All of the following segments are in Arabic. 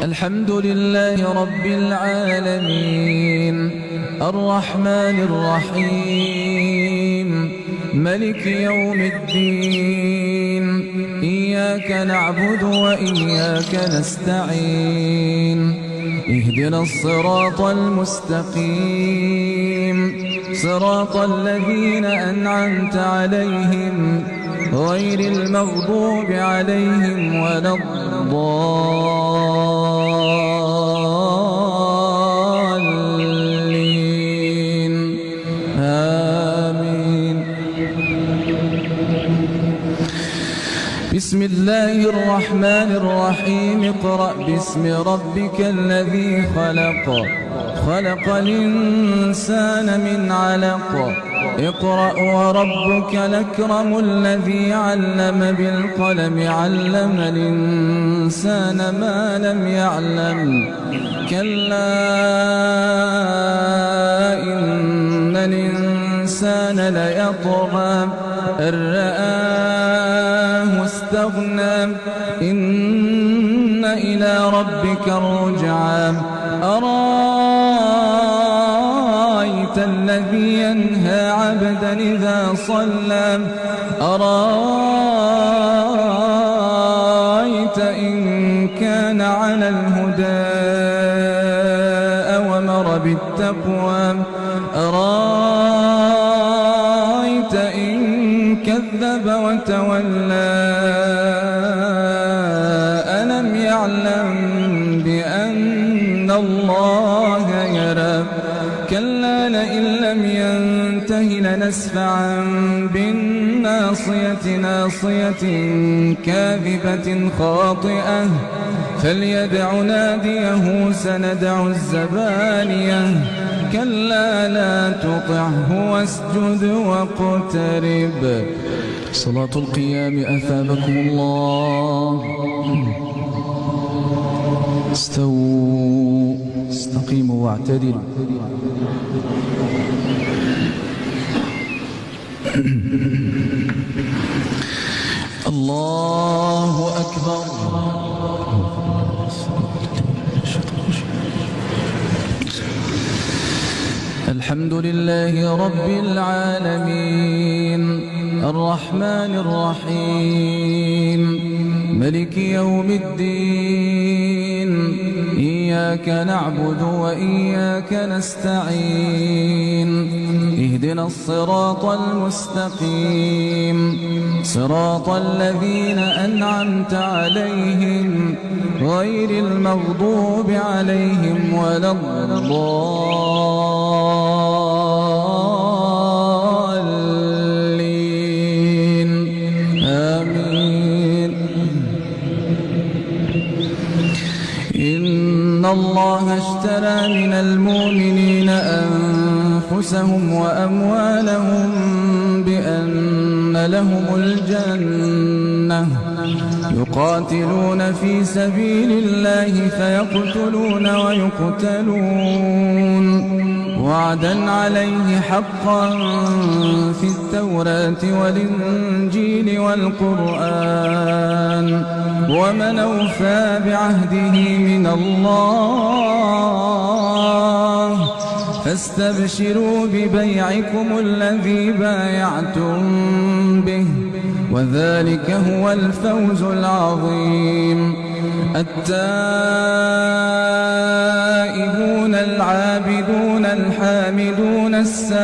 الحمد لله رب العالمين الرحمن الرحيم ملك يوم الدين إياك نعبد وإياك نستعين اهدنا الصراط المستقيم صراط الذين أنعمت عليهم غير المغضوب عليهم ولا الضالين آمين. بسم الله الرحمن الرحيم اقرأ باسم ربك الذي خلق خلق الإنسان من علق اقرأ وربك الأكرم الذي علم بالقلم علم الإنسان ما لم يعلم كلا إن الإنسان ليطغى أن رآه استغنى إن إلى ربك الرجعى أرأيت الذي ينهى عبدا إذا صلى أرأيت إن كان على الهدى أومر بالتقوى أرأيت إن كذب وتولى ألم يعلم بأن الله يرى كلا لئن لم ينته لنسفعا بالناصية ناصية كاذبة خاطئة فليدع ناديه سندع الزبانية كلا لا تطعه واسجد واقترب. صلاة القيام أثابكم الله. استووا استقيموا واعتدلوا. الله أكبر. الحمد لله رب العالمين الرحمن الرحيم ملك يوم الدين إياك نعبد وإياك نستعين اهدنا الصراط المستقيم صراط الذين أنعمت عليهم غير المغضوب عليهم ولا الضالين آمين. إن الله اشترى من المؤمنين أنفسهم وأموالهم بأن لهم الجنة يقاتلون في سبيل الله فيقتلون ويقتلون وعدا عليه حقا في التوراة والإنجيل والقرآن ومن أوفى بعهده من الله فاستبشروا ببيعكم الذي بايعتم به وذلك هو الفوز العظيم. التائبون العابدون الحامدون السائحون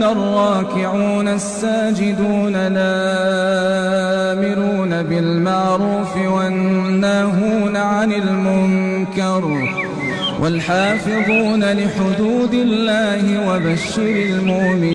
الراكعون الساجدون الآمرون بالمعروف والناهون عن المنكر والحافظون لحدود الله وبشر المؤمنين.